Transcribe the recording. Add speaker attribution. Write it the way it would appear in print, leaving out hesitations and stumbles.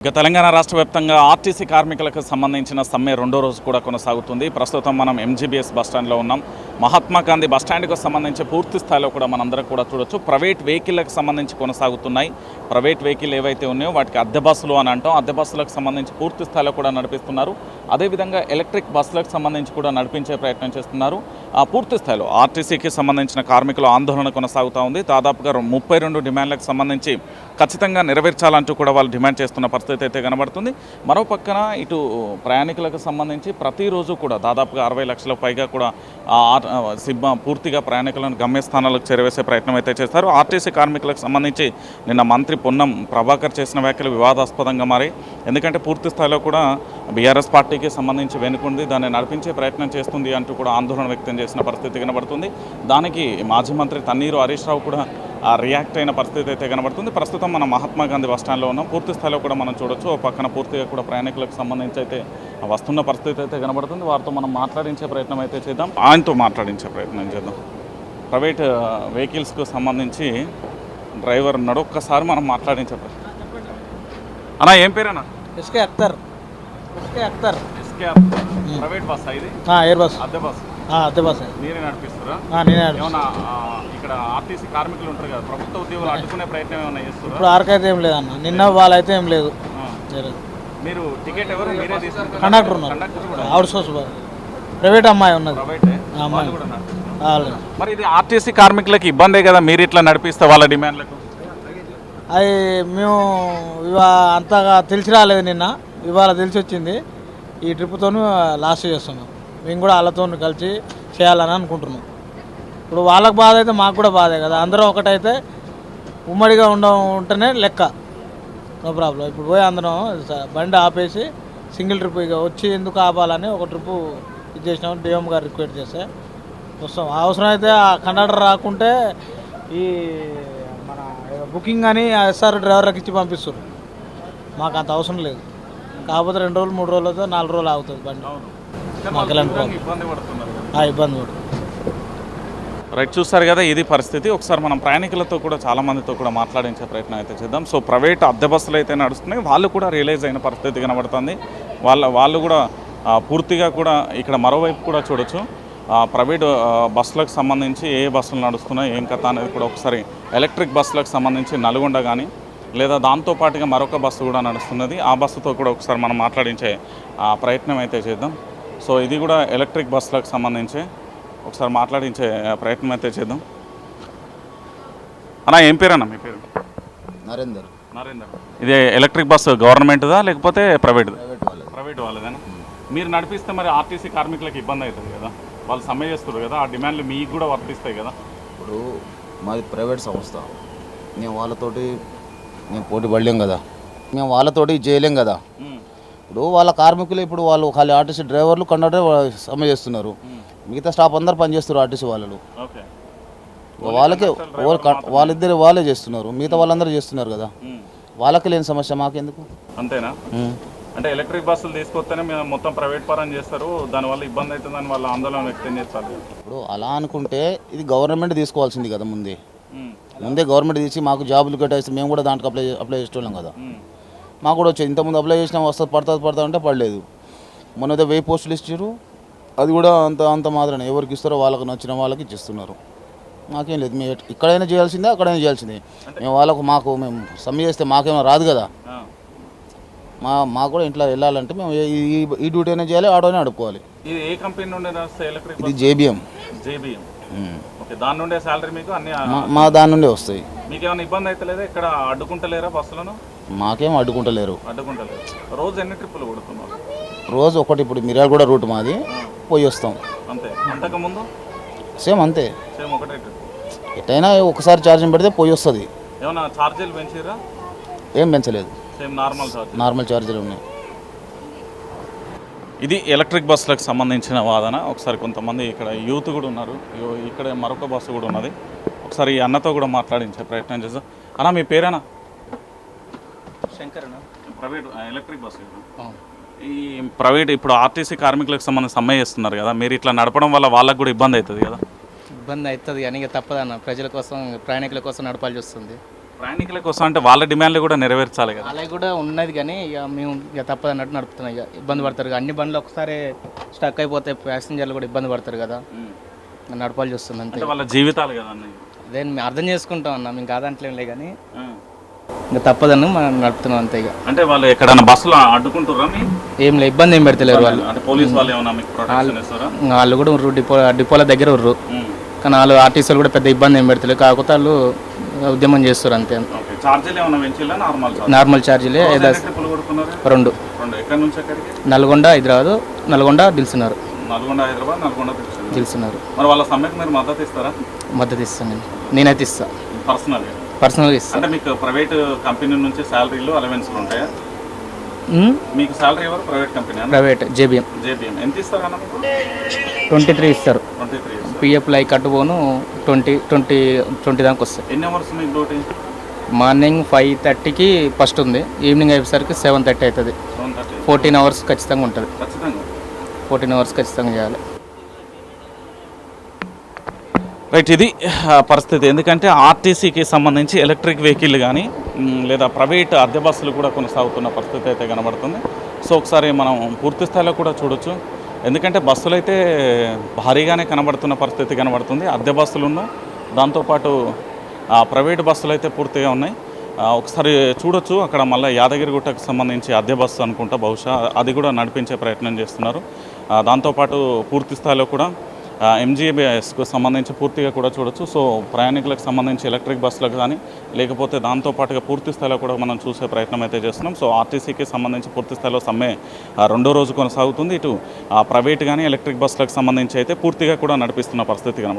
Speaker 1: ఇక తెలంగాణ రాష్ట్ర వ్యాప్తంగా ఆర్టీసీ కార్మికులకు సంబంధించిన సమ్మె రెండో రోజు కూడా కొనసాగుతుంది. ప్రస్తుతం మనం ఎంజీబీఎస్ బస్టాండ్లో ఉన్నాం. మహాత్మా గాంధీ బస్టాండ్కు సంబంధించి పూర్తి స్థాయిలో కూడా మనందరం కూడా చూడొచ్చు. ప్రైవేట్ వెహికల్లకు సంబంధించి కొనసాగుతున్నాయి. ప్రైవేట్ వెహికల్ ఏవైతే ఉన్నాయో వాటికి అద్దె బస్సులు అని అంటాం. అద్దె బస్సులకు సంబంధించి పూర్తి స్థాయిలో కూడా నడిపిస్తున్నారు. అదేవిధంగా ఎలక్ట్రిక్ బస్సులకు సంబంధించి కూడా నడిపించే ప్రయత్నం చేస్తున్నారు. పూర్తి స్థాయిలో ఆర్టీసీకి సంబంధించిన కార్మికుల ఆందోళన కొనసాగుతూ ఉంది. దాదాపుగా 32 డిమాండ్లకు సంబంధించి ఖచ్చితంగా నెరవేర్చాలంటూ కూడా వాళ్ళు డిమాండ్ చేస్తున్న పరిస్థితి అయితే కనబడుతుంది. మరో పక్కన ఇటు ప్రయాణికులకు సంబంధించి ప్రతిరోజు కూడా దాదాపుగా 60 లక్షలకు పైగా కూడా పూర్తిగా ప్రయాణికులను గమ్యస్థానాలకు చేరవేసే ప్రయత్నం అయితే చేస్తారు. ఆర్టీసీ కార్మికులకు సంబంధించి నిన్న మంత్రి పొన్నం ప్రభాకర్ చేసిన వ్యాఖ్యలు వివాదాస్పదంగా మారాయి. ఎందుకంటే పూర్తి స్థాయిలో కూడా బీఆర్ఎస్ పార్టీకి సంబంధించి వెనుకుంది, దాన్ని నడిపించే ప్రయత్నం చేస్తుంది అంటూ కూడా ఆందోళన వ్యక్తం చేసిన పరిస్థితి కనబడుతుంది. దానికి మాజీ మంత్రి తన్నీరు హరీష్ రావు కూడా రియాక్ట్ అయిన పరిస్థితి అయితే కనబడుతుంది. ప్రస్తుతం మనం మహాత్మా గాంధీ బస్టాండ్లో ఉన్నాం. పూర్తి స్థాయిలో కూడా మనం చూడొచ్చు. ఓ పక్కన పూర్తిగా కూడా ప్రయాణికులకు సంబంధించి అయితే వస్తున్న పరిస్థితి అయితే కనబడుతుంది. వారితో మనం మాట్లాడించే ప్రయత్నం అయితే చేద్దాం. ఆయనతో మాట్లాడించే ప్రయత్నం చేద్దాం. ప్రైవేట్ వెహికల్స్కు సంబంధించి డ్రైవర్ ఉన్నాడు, ఒక్కసారి మనం మాట్లాడించే ప్రయత్నం. అన్నా ఏం పేరేనా?
Speaker 2: ఎస్కే అఖ్తర్.
Speaker 1: ప్రైవేట్ బస్ ఇది?
Speaker 2: Air bus.
Speaker 1: అద్దె బస్?
Speaker 2: అద్దె బస్.
Speaker 1: మీరే నడిపిస్తారా?
Speaker 2: నేనే.
Speaker 1: ఏమన్నా ఇక్కడ ఆర్టీసీ కార్మికులు ఉంటారు కదా, ప్రభుత్వ ఉద్యోగులు అడ్డుకునే ప్రయత్నం ఏమైనా చేస్తారా?
Speaker 2: ఇప్పుడు ఆర్కైతే ఏం లేదన్న, నిన్న వాళ్ళైతే ఏం లేదు.
Speaker 1: మీరు టికెట్ ఎవరు మీరే తీసుకుంటారు?
Speaker 2: కండక్టర్ ఉన్నారు, అవుట్ సోర్స్ ప్రైవేట్ అమ్మాయి ఉన్నది.
Speaker 1: అమ్మాయి కూడా మరి ఇది ఆర్టీసీ కార్మికులకి ఇబ్బందే కదా మీరు ఇట్లా నడిపిస్తే వాళ్ళ డిమాండ్లకు?
Speaker 2: అది మేము అంతగా తెలిసి రాలేదు, నిన్న ఇవాళ తెలిసి వచ్చింది. ఈ ట్రిప్తో లాస్ట్ చేస్తున్నాం. మేము కూడా వాళ్ళతో కలిసి చేయాలని అనుకుంటున్నాం. ఇప్పుడు వాళ్ళకి బాధ అయితే మాకు కూడా బాధే కదా, అందరూ ఒకటైతే ఉమ్మడిగా ఉంటేనే లెక్క, నో ప్రాబ్లం. ఇప్పుడు పోయి అందరం బండి ఆపేసి సింగిల్ ట్రిప్ ఇక వచ్చి ఎందుకు ఆపాలని ఒక ట్రిప్పు ఇది చేసినామని డిఎం గారు రిక్వెస్ట్ చేస్తే వస్తాం. అవసరం అయితే ఆ కండక్టర్ రాకుంటే ఈ మన బుకింగ్ అని ఎస్ఆర్ డ్రైవర్లకు ఇచ్చి పంపిస్తారు. మాకు అంత అవసరం లేదు. కాకపోతే 2 రోజులు 3 రోజులతో 4 రోజులు ఆగుతుంది బండి. మాకు ఇబ్బంది పడుతుంది.
Speaker 1: రైట్, చూస్తారు కదా ఇది పరిస్థితి. ఒకసారి మనం ప్రయాణికులతో కూడా చాలామందితో కూడా మాట్లాడించే ప్రయత్నం అయితే చేద్దాం. సో ప్రైవేట్ అద్దె బస్సులు అయితే నడుస్తున్నాయి, వాళ్ళు కూడా రియలైజ్ అయిన పరిస్థితి కనబడుతుంది. వాళ్ళు కూడా పూర్తిగా కూడా ఇక్కడ మరోవైపు కూడా చూడొచ్చు. ప్రైవేట్ బస్సులకు సంబంధించి ఏ బస్సులు నడుస్తున్నాయి ఏం కథ అనేది కూడా ఒకసారి ఎలక్ట్రిక్ బస్సులకు సంబంధించి నల్గొండ కానీ లేదా దాంతోపాటుగా మరొక బస్సు కూడా నడుస్తున్నది, ఆ బస్సుతో కూడా ఒకసారి మనం మాట్లాడించే ప్రయత్నం అయితే చేద్దాం. సో ఇది కూడా ఎలక్ట్రిక్ బస్సులకు సంబంధించి ఒకసారి మాట్లాడించే ప్రయత్నం అయితే చేద్దాం. అన్నా ఏం పేరు అన్న మీ పేరు?
Speaker 3: నరేందర్.
Speaker 1: ఇది ఎలక్ట్రిక్ బస్సు గవర్నమెంట్దా లేకపోతే ప్రైవేట్దా? ప్రైవేట్ వాళ్ళదేనా? మీరు నడిపిస్తే మరి ఆర్టీసీ కార్మికులకు ఇబ్బంది అవుతుంది కదా, వాళ్ళు సమ్మె చేస్తారు కదా, ఆ డిమాండ్లు మీకు కూడా వర్తిస్తాయి కదా.
Speaker 3: ఇప్పుడు మాది ప్రైవేట్ సంస్థ, మేము వాళ్ళతోటి పోటీ పడలేం కదా, మేము వాళ్ళతోటి చేయలేం కదా. ఇప్పుడు వాళ్ళ కార్మికులు ఇప్పుడు వాళ్ళు ఖాళీ ఆర్టీసీ డ్రైవర్లు కండక్టర్ సమ్మె చేస్తున్నారు, మిగతా స్టాఫ్ అందరు పనిచేస్తారు ఆర్టీసీ వాళ్ళు. వాళ్ళకే వాళ్ళిద్దరు వాళ్ళే చేస్తున్నారు, మిగతా వాళ్ళందరూ చేస్తున్నారు కదా, వాళ్ళకి లేని సమస్య మాకెందుకు?
Speaker 1: అంతేనా? అంటే ఎలక్ట్రిక్ బస్సులు తీసుకొస్తేనే మేము మొత్తం ప్రైవేట్ పరం చేస్తారు, దానివల్ల ఇబ్బంది అవుతుందని వాళ్ళ ఆందోళన వ్యక్తం చేస్తారు.
Speaker 3: ఇప్పుడు అలా అనుకుంటే ఇది గవర్నమెంట్ తీసుకోవాల్సింది కదా, ముందే గవర్నమెంట్ తీసి మాకు జాబులు కేటాయిస్తే మేము కూడా దాంట్లో అప్లై చేసేవాళ్ళం కదా. మాకు కూడా వచ్చేది, ఇంతకుముందు అప్లై చేసినా వస్తుంది పడతా అంటే పడలేదు. మొన్న అయితే 1000 పోస్టులు ఇచ్చారు, అది కూడా అంత మాత్రమే ఎవరికి ఇస్తారో వాళ్ళకి నచ్చిన వాళ్ళకి ఇచ్చిస్తున్నారు. మాకేం లేదు, మేము ఇక్కడైనా చేయాల్సిందే అక్కడైనా చేయాల్సిందే. మేము మేము సమ్మె చేస్తే మాకేమో రాదు కదా, మాకు కూడా ఇంట్లో వెళ్ళాలంటే మేము ఈ డ్యూటీ అయినా చేయాలి, ఆటోనే నడుపుకోవాలి.
Speaker 1: ఇది ఏ కంపెనీ నుండి ఎలక్ట్రిక్?
Speaker 3: ఇది జేబీఎం.
Speaker 1: ఓకే, దాని నుండే సాలరీ మీకు అన్ని
Speaker 3: మా దాని నుండే వస్తాయి.
Speaker 1: మీకు ఏమైనా ఇబ్బంది అయితే లేదా? ఇక్కడ అడ్డుకుంటలేరా బస్సులను?
Speaker 3: మాకేం అడ్డుకుంటలేరు.
Speaker 1: రోజు ఎన్ని ట్రిప్పులు కొడుతున్నారు?
Speaker 3: రోజు ఒకటి. ఇప్పుడు మిర్యాలగూడ రూట్ మాది, పోయి వస్తాం
Speaker 1: అంతే. అంతకుముందు
Speaker 3: సేమ్ అంతే,
Speaker 1: సేమ్ ఒకటే ట్రిప్.
Speaker 3: ఎట్టయినా ఒకసారి ఛార్జింగ్ పెడితే పోయి వస్తుంది.
Speaker 1: ఏమన్నా ఛార్జీలు పెంచారా?
Speaker 3: ఏం పెంచలేదు,
Speaker 1: సేమ్
Speaker 3: నార్మల్ ఛార్జీలు ఉన్నాయి.
Speaker 1: ఇది ఎలక్ట్రిక్ బస్సులకు సంబంధించిన వాదన. ఒకసారి కొంతమంది ఇక్కడ యూత్ కూడా ఉన్నారు, ఇక్కడ మరొక బస్సు కూడా ఉన్నది. ఒకసారి ఈ అన్నతో కూడా మాట్లాడించే ప్రయత్నం చేద్దాం. అన్న మీ పేరేనా?
Speaker 2: శంకర్.
Speaker 1: Private electric bus. ఈ ప్రైవేట్ ఇప్పుడు ఆర్టీసీ కార్మికులకు సంబంధించి సమ్మె చేస్తున్నారు కదా, మీరు ఇట్లా నడపడం వల్ల వాళ్ళకు కూడా ఇబ్బంది అవుతుంది కదా?
Speaker 4: ఇబ్బంది అవుతుంది కానీ ఇక తప్పదన్న, ప్రజల కోసం ప్రయాణికుల కోసం నడపాల్సి వస్తుంది.
Speaker 1: ప్రయాణికుల కోసం అంటే వాళ్ళ డిమాండ్లు కూడా నెరవేర్చాలి కదా.
Speaker 4: అలా కూడా ఉన్నది కానీ ఇక మేము ఇక తప్పదు అన్నట్టు నడుపుతున్నాం. ఇక ఇబ్బంది పడతారు కదా, అన్ని బండ్లు ఒకసారి స్టక్ అయిపోతే ప్యాసింజర్లు కూడా ఇబ్బంది పడతారు కదా, నడపాల్సి వస్తుంది అంతే.
Speaker 1: అంటే వాళ్ళ జీవితాలు కదా అన్నయ్య.
Speaker 4: అదే మేము అర్థం చేసుకుంటాం అన్న, మేము కాదంటలేంలే కానీ ఇంకా తప్పదన్న మనం నడుపుతున్నాం అంతే. ఇక
Speaker 1: అంటే వాళ్ళు ఎక్కడైనా బస్సులు అడ్డుకుంటుర్రా మీ?
Speaker 4: ఏం లేదు, ఇబ్బంది ఏం పెడతలేరు వాళ్ళు.
Speaker 1: అంటే పోలీస్ వాళ్ళు ఏమన్నా మీకు ప్రొటెక్షన్ ఇస్తారా?
Speaker 4: వాళ్ళు కూడా ఉర్రు, డిపోల దగ్గర ఉర్రు, కానీ వాళ్ళు ఆర్టీసీలు కూడా పెద్ద ఇబ్బంది ఏం పెడతలేరు, కాకపోతే వాళ్ళు ఉద్యమం చేస్తారు అంతే.
Speaker 1: ఓకే. ఛార్జీలు ఏమన్నా పెంచిల్లా?
Speaker 4: నార్మల్ ఛార్జీలే
Speaker 1: ట్రిప్పులు కొడుతున్నారు?
Speaker 4: 2.
Speaker 1: ఎక్కడి నుంచి ఎక్కడికి?
Speaker 4: నల్గొండ హైదరాబాద్, నల్గొండ దిల్సున్నారు.
Speaker 1: నల్గొండ హైదరాబాద్, నల్గొండ
Speaker 4: దిల్సున్నారు.
Speaker 1: మరి వాళ్ళ సమ్మెకు మీరు మద్దతు ఇస్తారా?
Speaker 4: మద్దతు ఇస్తాను నేనైతే ఇస్తాను పర్సనల్గా ఇస్తాను.
Speaker 1: అంటే మీకు ప్రైవేట్ కంపెనీ నుంచి శాలరీలు అలవెన్స్లు ఉంటాయా? మీకు శాలరీ ఎవరు? Private company?
Speaker 4: Private JBM.
Speaker 1: ఎంత ఇస్తారు అన్న మీకు?
Speaker 4: 23 ఇస్తారు.
Speaker 1: 23 ఇస్తారు.
Speaker 4: పిఎఫ్ లైక్ కట్టుపోను 20 దాకా వస్తాయి.
Speaker 1: ఎన్ని అవర్స్ మీకు డ్యూటీ?
Speaker 4: మార్నింగ్ 5:30కి ఫస్ట్ ఉంది, ఈవినింగ్ అయ్యేసరికి 7:30 అవుతుంది. 14 అవర్స్ ఖచ్చితంగా ఉంటుంది. 14 అవర్స్ ఖచ్చితంగా చేయాలి.
Speaker 1: రైట్, ఇది పరిస్థితి. ఎందుకంటే ఆర్టీసీకి సంబంధించి ఎలక్ట్రిక్ వెహికల్ కానీ లేదా ప్రైవేట్ అద్దె బస్సులు కూడా కొనసాగుతున్న పరిస్థితి అయితే కనబడుతుంది. సో ఒకసారి మనం పూర్తి స్థాయిలో కూడా చూడొచ్చు. ఎందుకంటే బస్సులు అయితే భారీగానే కనబడుతున్న పరిస్థితి కనబడుతుంది. అద్దె బస్సులున్న దాంతోపాటు ప్రైవేట్ బస్సులు అయితే పూర్తిగా ఉన్నాయి. ఒకసారి చూడొచ్చు, అక్కడ మళ్ళీ యాదగిరిగుట్టకు సంబంధించి అద్దె బస్సు అనుకుంటా, బహుశా అది కూడా నడిపించే ప్రయత్నం చేస్తున్నారు. దాంతోపాటు పూర్తి స్థాయిలో కూడా ఎంజీబీఎస్కు సంబంధించి పూర్తిగా కూడా చూడొచ్చు. సో ప్రయాణికులకు సంబంధించి ఎలక్ట్రిక్ బస్సులకు కానీ లేకపోతే దాంతోపాటుగా పూర్తి స్థాయిలో కూడా మనం చూసే ప్రయత్నం అయితే చేస్తున్నాం. సో ఆర్టీసీకి సంబంధించి పూర్తి స్థాయిలో సమ్మె 2వ రోజు కొనసాగుతుంది. ఇటు ప్రైవేట్ కానీ ఎలక్ట్రిక్ బస్సులకు సంబంధించి అయితే పూర్తిగా కూడా నడిపిస్తున్న పరిస్థితి కనబడుతుంది.